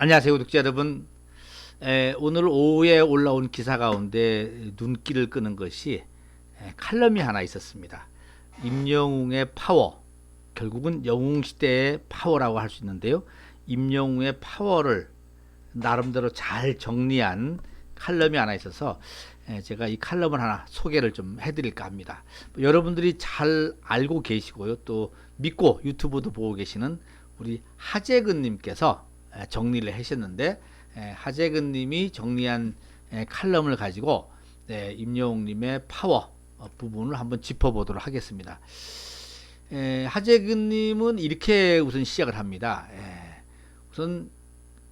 안녕하세요, 구독자 여러분. 오늘 오후에 올라온 기사 가운데 눈길을 끄는 것이 칼럼이 하나 있었습니다. 임영웅의 파워, 결국은 영웅시대의 파워라고 할 수 있는데요. 임영웅의 파워를 나름대로 잘 정리한 칼럼이 하나 있어서 제가 이 칼럼을 하나 소개를 좀 해드릴까 합니다. 여러분들이 잘 알고 계시고요, 또 믿고 유튜브도 보고 계시는 우리 하재근님께서 정리를 하셨는데, 하재근님이 정리한 칼럼을 가지고 임영웅님의 파워 부분을 한번 짚어보도록 하겠습니다. 하재근님은 이렇게 우선 시작을 합니다. 우선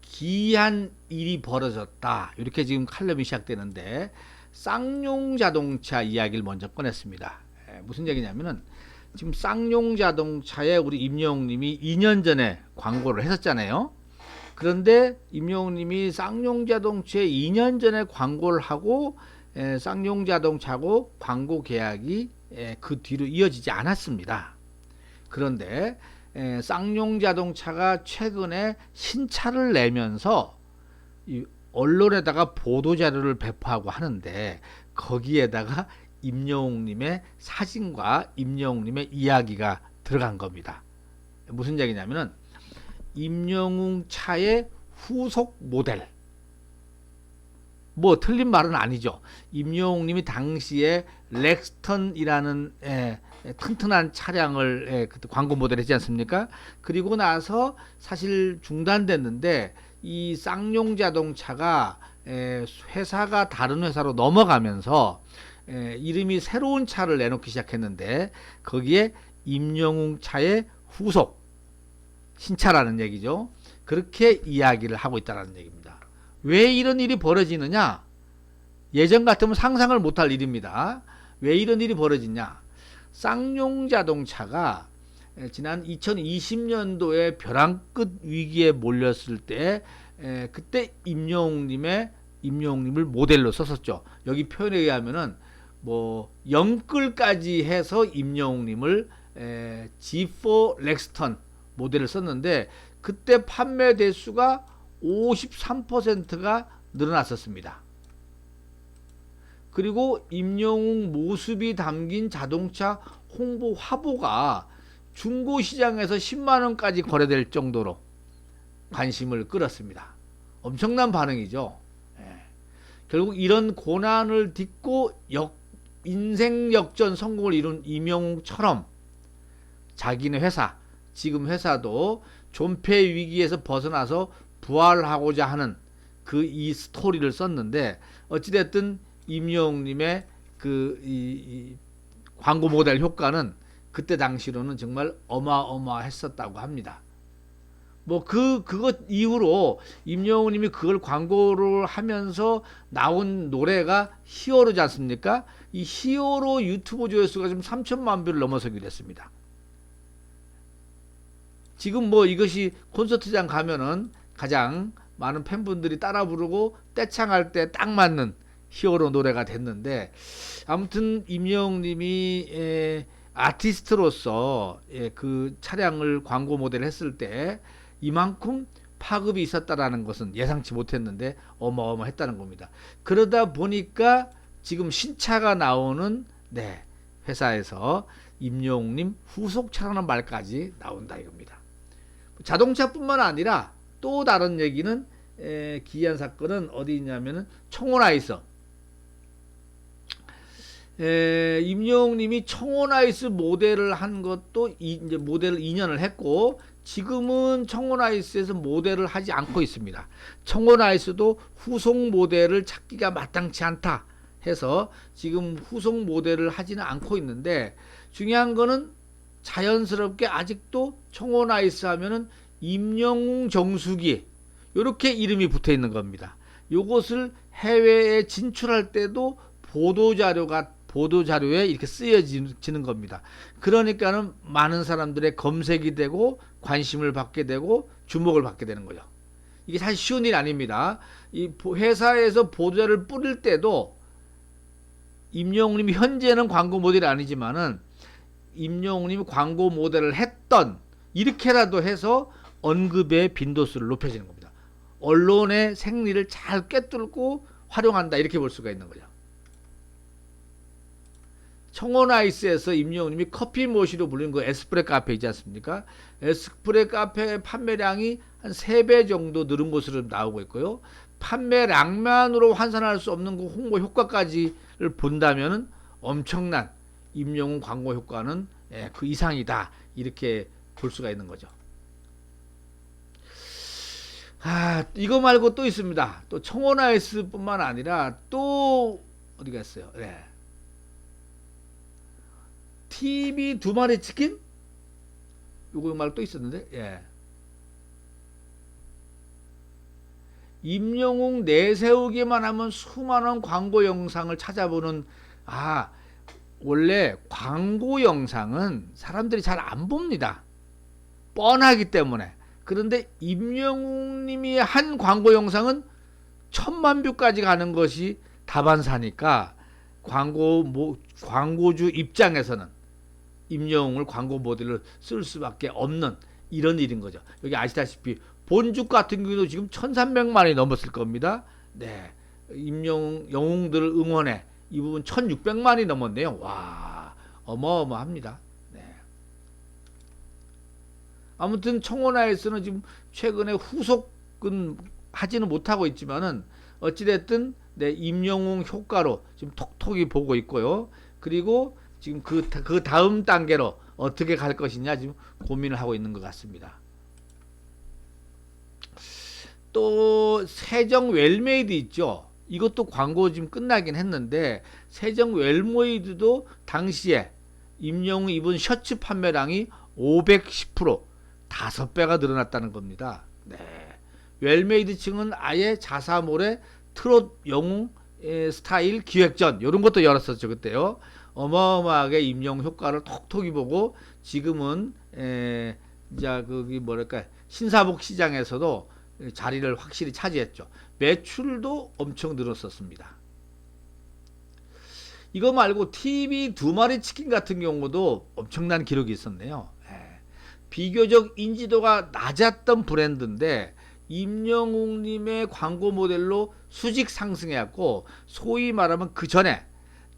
기이한 일이 벌어졌다, 이렇게 지금 칼럼이 시작되는데 쌍용 자동차 이야기를 먼저 꺼냈습니다. 무슨 얘기냐면은 지금 쌍용 자동차에 우리 임영웅님이 2년 전에 광고를 했었잖아요. 그런데 임영웅님이 쌍용 자동차에 2년 전에 광고를 하고 쌍용 자동차하고 광고 계약이 그 뒤로 이어지지 않았습니다. 그런데 쌍용 자동차가 최근에 신차를 내면서 이 언론에다가 보도자료를 배포하고 하는데, 거기에다가 임영웅님의 사진과 임영웅님의 이야기가 들어간 겁니다. 무슨 얘기냐면은 임영웅 차의 후속 모델, 뭐 틀린 말은 아니죠. 임영웅님이 당시에 렉스턴이라는 튼튼한 차량을 그때 광고 모델 했지 않습니까? 그리고 나서 사실 중단됐는데 이 쌍용 자동차가 회사가 다른 회사로 넘어가면서 이름이 새로운 차를 내놓기 시작했는데, 거기에 임영웅 차의 후속 신차라는 얘기죠. 그렇게 이야기를 하고 있다는 얘기입니다. 왜 이런 일이 벌어지느냐? 예전 같으면 상상을 못할 일입니다. 왜 이런 일이 벌어지냐? 쌍용 자동차가 지난 2020년도에 벼랑 끝 위기에 몰렸을 때 그때 임영웅님을 모델로 썼었죠. 여기 표현에 의하면은 뭐 영끌까지 해서 임영웅님을 G4 렉스턴 모델을 썼는데, 그때 판매 대수가 53%가 늘어났었습니다. 그리고 임영웅 모습이 담긴 자동차 홍보 화보가 중고 시장에서 10만 원까지 거래될 정도로 관심을 끌었습니다. 엄청난 반응이죠. 결국 이런 고난을 딛고 인생 역전 성공을 이룬 임영웅처럼 자기네 회사, 지금 회사도 존폐 위기에서 벗어나서 부활하고자 하는 이 스토리를 썼는데, 어찌됐든 임영웅님의 이 광고 모델 효과는 그때 당시로는 정말 어마어마했었다고 합니다. 뭐 그것 이후로 임영웅님이 그걸 광고를 하면서 나온 노래가 히어로지 않습니까? 이 히어로 유튜브 조회수가 지금 3천만 뷰를 넘어서기로 했습니다. 지금 뭐 이것이 콘서트장 가면은 가장 많은 팬분들이 따라 부르고 떼창할 때 딱 맞는 히어로 노래가 됐는데, 아무튼 임영웅님이 아티스트로서 그 차량을 광고 모델 했을 때 이만큼 파급이 있었다라는 것은 예상치 못했는데 어마어마했다는 겁니다. 그러다 보니까 지금 신차가 나오는 회사에서 임영웅님 후속차라는 말까지 나온다 이겁니다. 자동차뿐만 아니라 또 다른 얘기는, 기이한 사건은 어디 있냐면은 청혼아이스. 임영웅님이 청혼아이스 모델을 한 것도 이제 모델을 2년을 했고, 지금은 청혼아이스에서 모델을 하지 않고 있습니다. 청혼아이스도 후속 모델을 찾기가 마땅치 않다 해서 지금 후속 모델을 하지는 않고 있는데, 중요한 거는 자연스럽게 아직도 청혼아이스 하면은 임영웅 정수기 이렇게 이름이 붙어 있는 겁니다. 이것을 해외에 진출할 때도 보도자료에 이렇게 쓰여지는 겁니다. 그러니까는 많은 사람들의 검색이 되고 관심을 받게 되고 주목을 받게 되는 거죠. 이게 사실 쉬운 일 아닙니다. 이 회사에서 보도자료를 뿌릴 때도 임영웅님이 현재는 광고 모델이 아니지만은 임영웅님이 광고 모델을 했던, 이렇게라도 해서 언급의 빈도수를 높여지는 겁니다. 언론의 생리를 잘 꿰뚫고 활용한다 이렇게 볼 수가 있는 거죠. 청원아이스에서 임영웅님이 커피 모시로 불리는 그 에스프레 카페 있지 않습니까? 에스프레 카페 판매량이 한 3배 정도 늘은 것으로 나오고 있고요. 판매량만으로 환산할 수 없는 그 홍보 효과까지를 본다면 엄청난 임영웅 광고 효과는 그 이상이다 이렇게 볼 수가 있는 거죠. 이거 말고 또 있습니다. 또 청원아이스 뿐만 아니라 또 어디 갔어요? 네. TV 2마리 치킨? 요거 말고 또 있었는데, 예. 임영웅 내세우기만 하면 수많은 광고 영상을 찾아보는, 원래 광고 영상은 사람들이 잘 안 봅니다. 뻔하기 때문에. 그런데 임영웅 님이 한 광고 영상은 1000만 뷰까지 가는 것이 다반사니까 광고주 입장에서는 임영웅을 광고 모델로 쓸 수밖에 없는 이런 일인 거죠. 여기 아시다시피 본죽 같은 경우도 지금 1300만이 넘었을 겁니다. 네. 영웅들을 응원해. 이 부분 1600만이 넘었네요. 와, 어마어마합니다. 네. 아무튼 청원아에서는 지금 최근에 후속은 하지는 못하고 있지만은 어찌됐든 임영웅 효과로 지금 톡톡이 보고 있고요. 그리고 지금 그 다음 단계로 어떻게 갈 것이냐 지금 고민을 하고 있는 것 같습니다. 또 세정 웰메이드 있죠. 이것도 광고 지금 끝나긴 했는데 세정 웰메이드도 당시에 임영웅 입은 셔츠 판매량이 510% 5배가 늘어났다는 겁니다. 네. 웰메이드 층은 아예 자사몰에 트롯 영웅 스타일 기획전 이런 것도 열었었죠 그때요. 어마어마하게 임영웅 효과를 톡톡이 보고 지금은 이제 거기 뭐랄까 신사복 시장에서도 자리를 확실히 차지했죠. 매출도 엄청 늘었었습니다. 이거 말고 TV 2마리 치킨 같은 경우도 엄청난 기록이 있었네요. 비교적 인지도가 낮았던 브랜드인데 임영웅님의 광고 모델로 수직 상승해왔고 소위 말하면 그 전에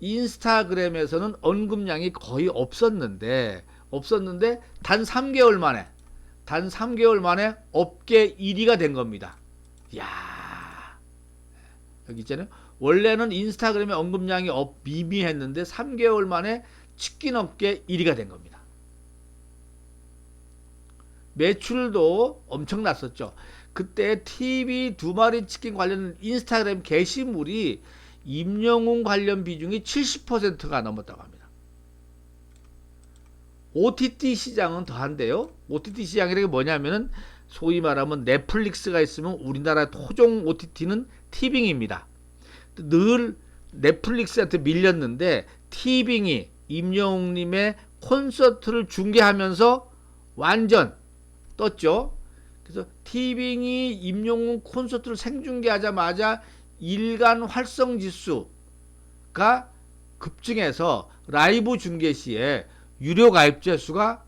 인스타그램에서는 언급량이 거의 없었는데 단 3개월 만에 업계 1위가 된 겁니다. 이야, 여기 있잖아요. 원래는 인스타그램의 언급량이 미미했는데 3개월 만에 치킨 업계 1위가 된 겁니다. 매출도 엄청났었죠. 그때 TV 2마리 치킨 관련 인스타그램 게시물이 임영웅 관련 비중이 70%가 넘었다고 합니다. OTT 시장은 더한데요. OTT 시장이라는 게 뭐냐면은 소위 말하면 넷플릭스가 있으면 우리나라 토종 OTT는 티빙입니다. 늘 넷플릭스한테 밀렸는데 티빙이 임영웅님의 콘서트를 중계하면서 완전 떴죠. 그래서 티빙이 임영웅 콘서트를 생중계하자마자 일간 활성 지수가 급증해서 라이브 중계 시에 유료 가입자 수가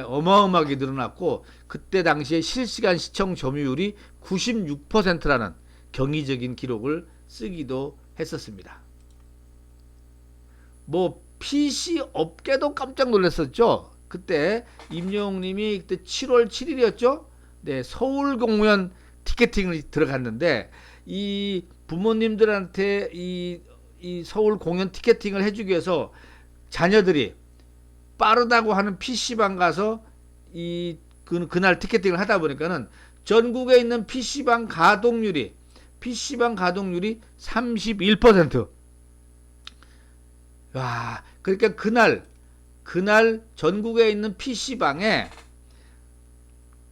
어마어마하게 늘어났고 그때 당시에 실시간 시청 점유율이 96%라는 경이적인 기록을 쓰기도 했었습니다. 뭐 PC 업계도 깜짝 놀랐었죠. 그때 임영웅님이 그때 7월 7일이었죠. 네, 서울 공연 티켓팅을 들어갔는데 이 부모님들한테 이 서울 공연 티켓팅을 해주기 위해서 자녀들이 빠르다고 하는 PC방 가서 그날 티켓팅을 하다 보니까는 전국에 있는 PC방 가동률이 31%. 와, 그러니까 그날 전국에 있는 PC방에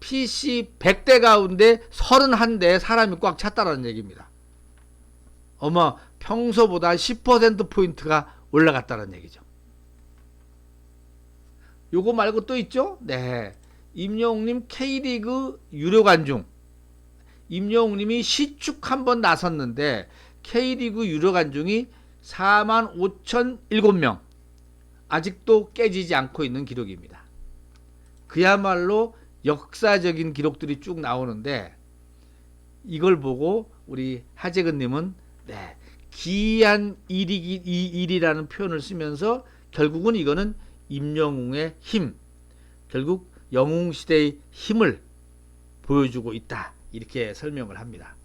PC 100대 가운데 31대 사람이 꽉 찼다라는 얘기입니다. 평소보다 10%포인트가 올라갔다는 얘기죠. 요거 말고 또 있죠? 네. 임영웅님 K리그 유료관중. 임영웅님이 시축 한번 나섰는데 K리그 유료관중이 45,007명. 아직도 깨지지 않고 있는 기록입니다. 그야말로 역사적인 기록들이 쭉 나오는데 이걸 보고 우리 하재근님은 네, 기이한 이 일이라는 표현을 쓰면서 결국은 이거는 임영웅의 힘, 결국 영웅시대의 힘을 보여주고 있다. 이렇게 설명을 합니다.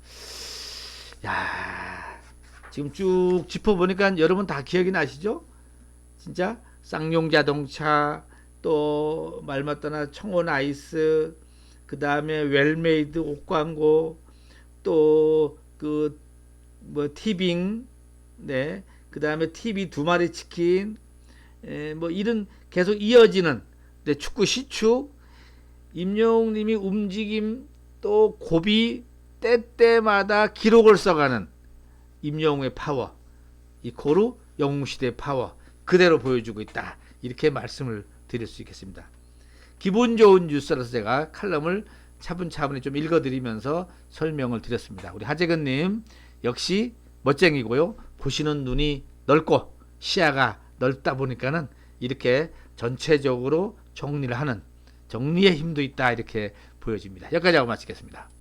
야, 지금 쭉 짚어보니까 여러분 다 기억이 나시죠? 진짜 쌍용자동차, 또 말마따나 청원 아이스, 그 다음에 웰메이드 옷 광고, 또 그 뭐 티빙, 네, 그 다음에 TV 두 마리 치킨, 뭐 이런 계속 이어지는, 네, 축구 시축, 임영웅님이 움직임, 또 고비 때때마다 기록을 써가는 임영웅의 파워, 이 고루 영웅시대의 파워 그대로 보여주고 있다. 이렇게 말씀을 드릴 수 있겠습니다. 기분 좋은 뉴스라서 제가 칼럼을 차분차분히 좀 읽어드리면서 설명을 드렸습니다. 우리 하재근님 역시 멋쟁이고요. 보시는 눈이 넓고 시야가 넓다 보니까는 이렇게 전체적으로 정리를 하는 정리의 힘도 있다. 이렇게 보여집니다. 여기까지 하고 마치겠습니다.